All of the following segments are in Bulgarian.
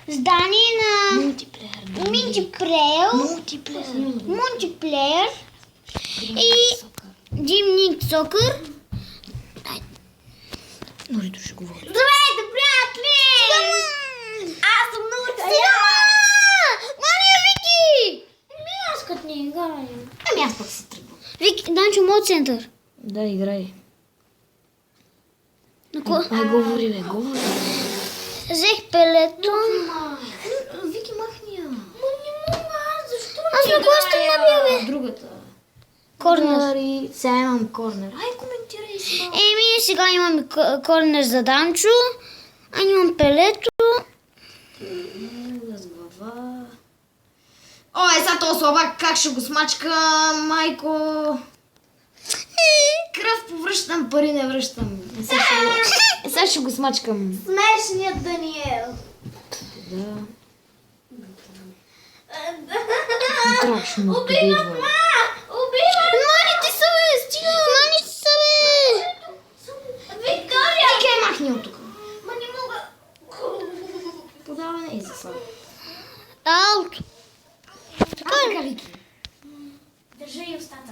Здание на Мултиплеер. мултиплеер и Димник Сокър. Норито ще говори. Здравейте, приятели! Аз съм много Мания, Вики! аз като не играя. Ами аз пък се тръгвам. Вики, Данчо, мод център. Да, играй. На Говори, бе, говори. Взех пелето. Вики, махни я. Не мога, защо Аз на кого сте набия, бе? Другата. Корнер. Сега имам корнер. Ай, коментирай си. Еми, сега имаме корнер за Данчо. А имам пелето. С глава. Ой, сега този слабак, как ще го смачка, майко? Кръв повръщам, пари не връщам. Сега ще го смачкам. Смешният Даниел. Да. Страшно къде идва. Маните са, бе! Стига! Маните са, бе! Виктория! Тика е махни от тук. Ма не мога. Подаване и за слабо. Аут! Така, Вики. Държи и устата.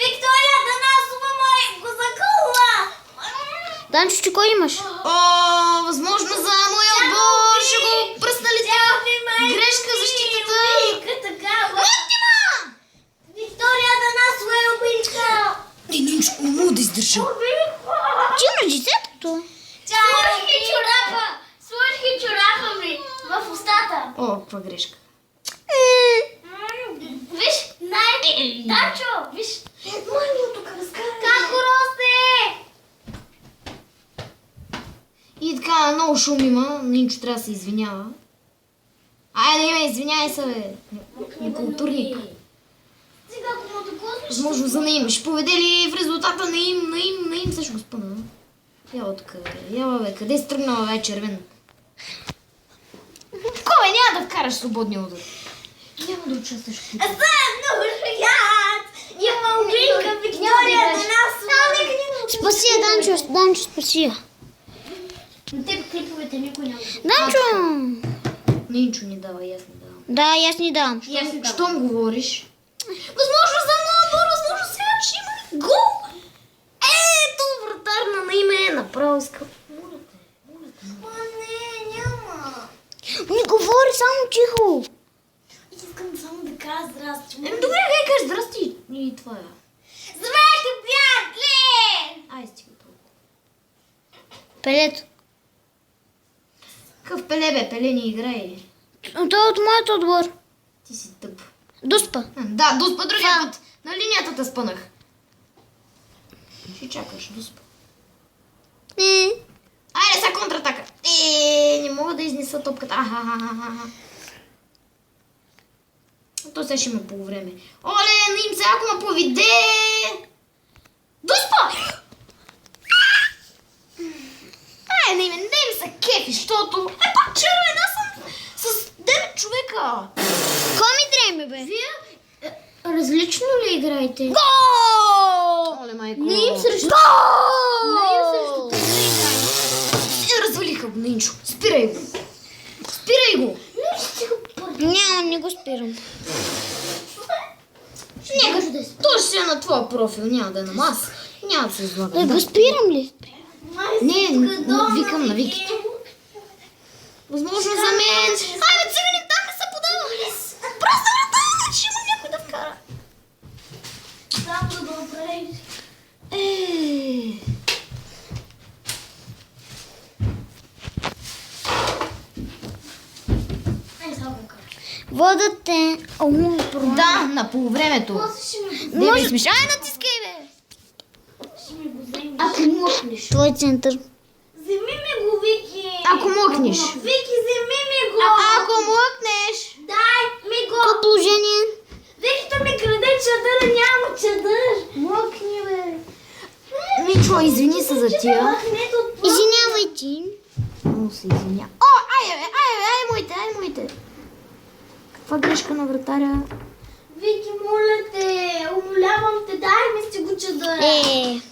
Виктория, да насува мой го закълва! Данчо, че кой имаш? О, възможно за моя отбор. Ще го пръснали тя. Грешка защитата. Оптима! Виктория, да насува е обичка! Не мога да издържа. Ти на десетото? Сложи чорапа ми в устата. О, каква грешка. Виж, Данчо, виж. Мани от тук разкара. Как росте? И така, много шум има. Нинчо трябва да се извинява. Айде, ме, извиняй се, бе. Некултурник. Сега, ако му докоснеш... Възможно за Наим. Ще поведе ли в резултата Наим, сега ще го спъна. Яла тук, яла, бе, къде си тръгнала, бе, червен? Кой, няма да вкараш свободния удар. Няма да участваш в това. Аз съм много шоят! Има обинка, Виктория, да насува. Спаси я, Данчо, Данчо, спаси я. На теб клиповете никой няма. Данчо! Нинчо ни дава, и аз не давам. Да, и аз ни дам. Щом говориш? Възможно за отбор, възможно сега ще има гол! Ето, вратар на Наиме, направо скъп. Ма не, няма. Не говори, само тихо. Искам само да кажа здрасти. Добре, как кажеш, здрасти. И това е. Здравейте, приятели! Ай, стига толкова. Пелето. Какъв пеле, бе, пеле ни играе. Той е от моят отбор. Ти си тъп. Дуспа. Да, дуспа другия път. На линията те спънах. Ще чакаш, дуспа. Айде, сега контратака. Не мога да изнеса топката. То сега ще има по време. Оле, Наим, сега ако ме поведе. Дуспа! Ай, Наим, не ми се кефи, защото... пак червен, аз съм с 9 човека. Кой ми дреме, бе? Вие различно ли играете? Гол! Оле, майко. Наим срещу... Наим срещу развалиха го, Нинчо. Спирай го. Спирай го. Няма, не го спирам. Нека той ще е на твоя профил, няма да е на мас. Няма да се излага. Да го спирам ли? Не, викам на Вики. Възможно за мен. Айде, цивили, там не се подава. Просто врата, че има някой да вкара. Само да го направиш. Водът е... Да, на полувремето. Може... Ай, натискай, бе! Ще ми го вземи. Ако мокнеш. Твой център. Вземи ми го, Вики. Ако мокнеш. Вики, вземи ми го. Ако мокнеш. Дай ми го. Какво положение? Викито ми краде чадъра, няма чадър. Мокни, бе. Ничо, извини се за тия. Махнете от това. Извинявай ти. Много се извиня. О, ай, моите. Каква грешка на вратаря? Вики, моля те, умолявам те, дай ми си го чадъра.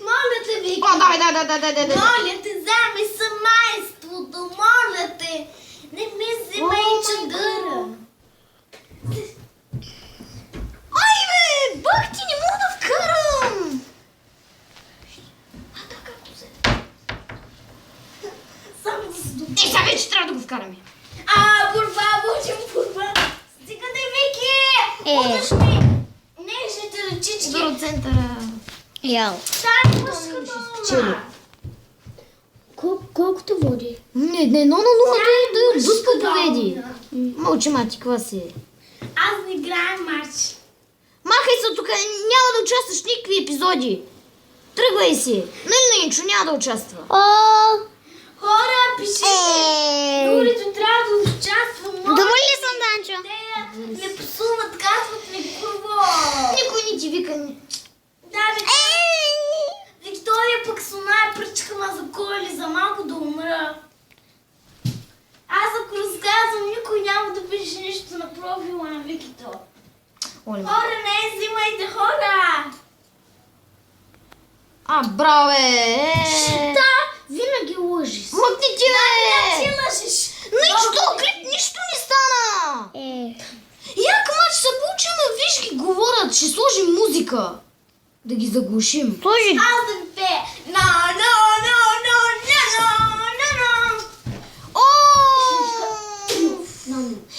Моля те, Вики. О, давай. Моля те, вземи семейството, моля те. сега вече трябва да го вкараме. Борба, водим борба. Стига да Вики. Уташ ми нежните ръчички. До центъра. Ял. Тази мъжка Чели. дома. Колкото води? Не, 1-0, да отблъска победи. Мълчи, мати, каква си? Аз не играя матч. Махай се тук, няма да участваш в никакви епизоди. Тръгвай си. Нали, Нинчо, няма да участва. Хора, пишете. Дорито трябва да участва. Добър ли съм, Данчо? Те не псуват, казват ми курво. Никой не ти вика. Да, Виктория пък с оная пръчка ма за коли за малко да умра. Аз ако разказвам, никой няма да пише нищо на профила на Викито. Оле, Хора, не взимайте, хора! браво, Да, винаги лъжиш. Мъкни ти, Ти лъжиш. Нищо, клип, нищо не стана. Як мач се получим, виж ги говорят, ще сложим музика. Да ги заглушим. Сложи. Аз да ви пея. О!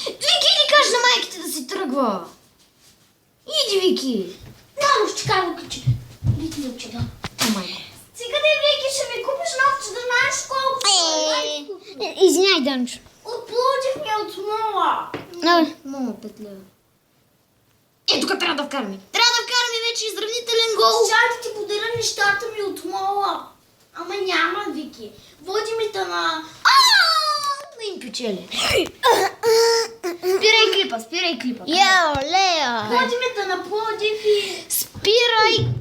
Вики, иди кажи на майките да си тръгва. Иди, Вики. Мамо, ще кажа качи. Вики да учи, да. Майко. Сега да Вики, ще ми купиш нов, че да знаеш колко. Извиняй, Данчо. От Пловдив ми от Смола. Много петля. Тук трябва да вкараме. Трябва да вкараме вече изравнителен гол. Чакай да ти подаря нещата ми от Мола. Ама няма, Вики. Води ми та на... Да им печели. Спирай клипа. Яо, Лея. Води ми та на Пловдив и... Спирай